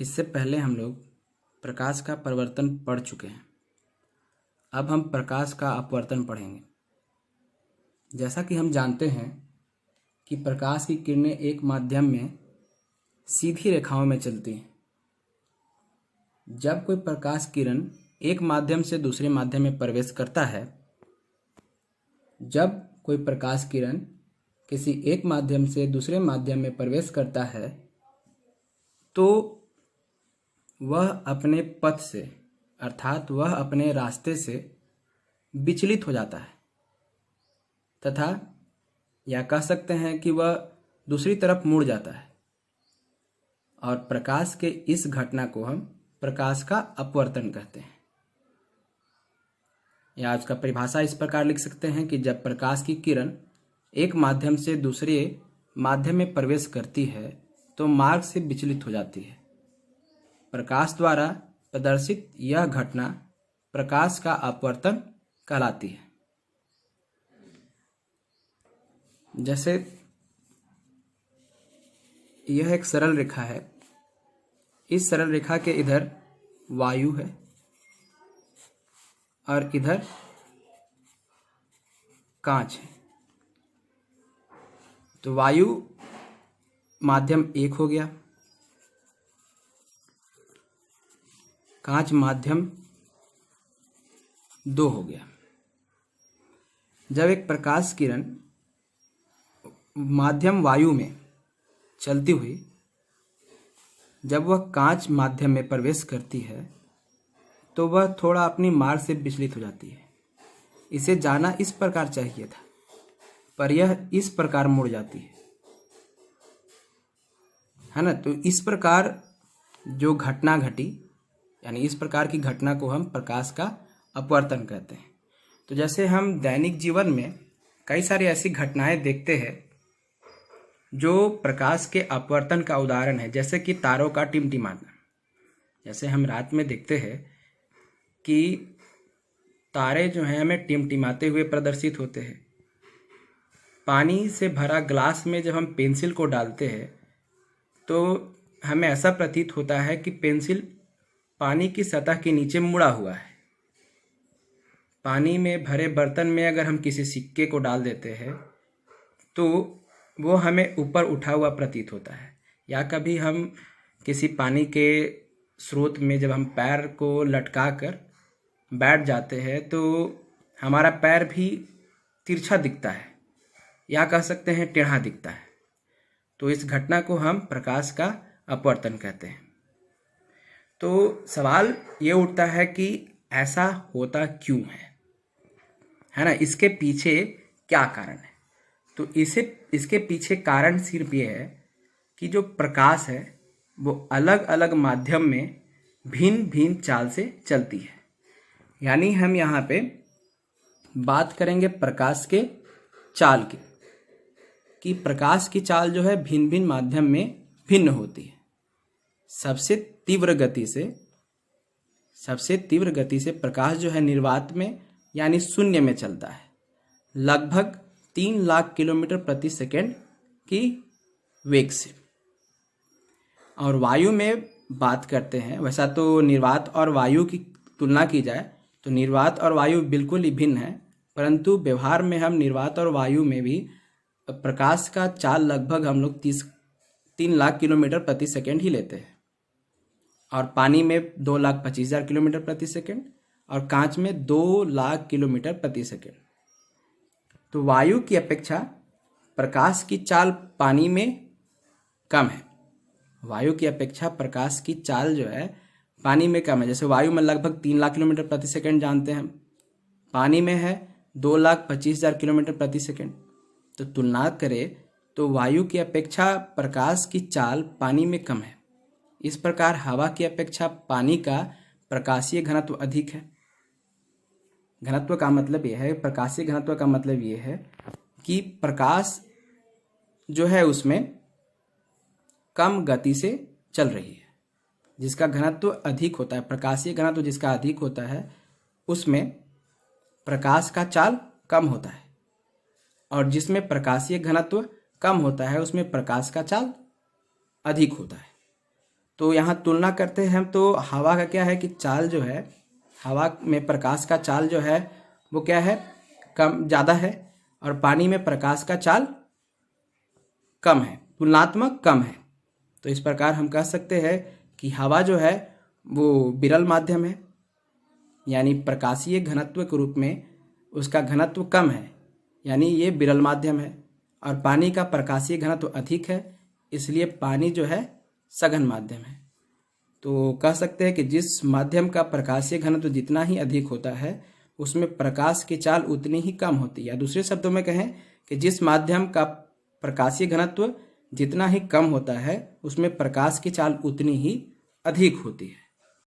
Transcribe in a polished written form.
इससे पहले हम लोग प्रकाश का परिवर्तन पढ़ चुके हैं। अब हम प्रकाश का अपवर्तन पढ़ेंगे। जैसा कि हम जानते हैं कि प्रकाश की किरणें एक माध्यम में सीधी रेखाओं में चलती हैं। जब कोई प्रकाश किरण एक माध्यम से दूसरे माध्यम में प्रवेश करता है, जब कोई प्रकाश किरण किसी एक माध्यम से दूसरे माध्यम में प्रवेश करता है तो वह अपने पथ से अर्थात वह अपने रास्ते से विचलित हो जाता है तथा या कह सकते हैं कि वह दूसरी तरफ मुड़ जाता है, और प्रकाश के इस घटना को हम प्रकाश का अपवर्तन कहते हैं। या उसका परिभाषा इस प्रकार लिख सकते हैं कि जब प्रकाश की किरण एक माध्यम से दूसरे माध्यम में प्रवेश करती है तो मार्ग से विचलित हो जाती है। प्रकाश द्वारा प्रदर्शित यह घटना प्रकाश का अपवर्तन कहलाती है। जैसे यह एक सरल रेखा है। इस सरल रेखा के इधर वायु है और इधर कांच है। तो वायु माध्यम 1 हो गया, कांच माध्यम 2 हो गया। जब एक प्रकाश किरण माध्यम वायु में चलती हुई जब वह कांच माध्यम में प्रवेश करती है तो वह थोड़ा अपनी मार्ग से विचलित हो जाती है। इसे जाना इस प्रकार चाहिए था, पर यह इस प्रकार मुड़ जाती है ना। तो इस प्रकार जो घटना घटी, यानी इस प्रकार की घटना को हम प्रकाश का अपवर्तन कहते हैं। तो जैसे हम दैनिक जीवन में कई सारी ऐसी घटनाएं देखते हैं जो प्रकाश के अपवर्तन का उदाहरण है, जैसे कि तारों का टिमटिमाना। जैसे हम रात में देखते हैं कि तारे जो हैं हमें टिमटिमाते हुए प्रदर्शित होते हैं। पानी से भरा ग्लास में जब हम पेंसिल को डालते हैं तो हमें ऐसा प्रतीत होता है कि पेंसिल पानी की सतह के नीचे मुड़ा हुआ है। पानी में भरे बर्तन में अगर हम किसी सिक्के को डाल देते हैं तो वो हमें ऊपर उठा हुआ प्रतीत होता है। या कभी हम किसी पानी के स्रोत में जब हम पैर को लटका कर बैठ जाते हैं तो हमारा पैर भी तिरछा दिखता है, या कह सकते हैं टेढ़ा दिखता है। तो इस घटना को हम प्रकाश का अपवर्तन कहते हैं। तो सवाल ये उठता है कि ऐसा होता क्यों है ना, इसके पीछे क्या कारण है। तो इसके पीछे कारण सिर्फ ये है कि जो प्रकाश है वो अलग अलग माध्यम में भिन्न भिन्न चाल से चलती है। यानी हम यहाँ पे बात करेंगे प्रकाश के चाल की, कि प्रकाश की चाल जो है भिन्न भिन्न माध्यम में भिन्न होती है। सबसे तीव्र गति से प्रकाश जो है निर्वात में यानी शून्य में चलता है, लगभग 3 लाख किलोमीटर प्रति सेकंड की वेग से। और वायु में बात करते हैं, वैसा तो निर्वात और वायु की तुलना की जाए तो निर्वात और वायु बिल्कुल ही भिन्न है, परंतु व्यवहार में हम निर्वात और वायु में भी प्रकाश का चाल लगभग हम लोग 3 लाख किलोमीटर प्रति सेकंड ही लेते हैं। और पानी में 2,25,000 किलोमीटर प्रति सेकंड और कांच में 2 लाख किलोमीटर प्रति सेकंड। तो वायु की अपेक्षा प्रकाश की चाल पानी में कम है। वायु की अपेक्षा प्रकाश की चाल जो है पानी में कम है। जैसे वायु में लगभग 3 लाख किलोमीटर प्रति सेकंड जानते हैं, पानी में है 2,25,000 किलोमीटर प्रति सेकंड। तो तुलना करें तो वायु की अपेक्षा प्रकाश की चाल पानी में कम है। इस प्रकार हवा की अपेक्षा पानी का प्रकाशीय घनत्व अधिक है। घनत्व का मतलब यह है, प्रकाशीय घनत्व का मतलब यह है कि प्रकाश जो है उसमें कम गति से चल रही है। जिसका घनत्व अधिक होता है, प्रकाशीय घनत्व जिसका अधिक होता है, उसमें प्रकाश का चाल कम होता है, और जिसमें प्रकाशीय घनत्व कम होता है उसमें प्रकाश का चाल अधिक होता है। तो यहाँ तुलना करते हैं हम, तो हवा का क्या है कि चाल जो है, हवा में प्रकाश का चाल जो है वो क्या है, कम ज़्यादा है, और पानी में प्रकाश का चाल कम है, तुलनात्मक कम है। तो इस प्रकार हम कह सकते हैं कि हवा जो है वो विरल माध्यम है, यानी प्रकाशीय घनत्व के रूप में उसका घनत्व कम है, यानी ये विरल माध्यम है। और पानी का प्रकाशीय घनत्व अधिक है, इसलिए पानी जो है सघन माध्यम है। तो कह सकते हैं कि जिस माध्यम का प्रकाशीय घनत्व जितना ही अधिक होता है उसमें प्रकाश की चाल उतनी ही कम होती है। या दूसरे शब्दों में कहें कि जिस माध्यम का प्रकाशीय घनत्व जितना ही कम होता है उसमें प्रकाश की चाल उतनी ही अधिक होती है।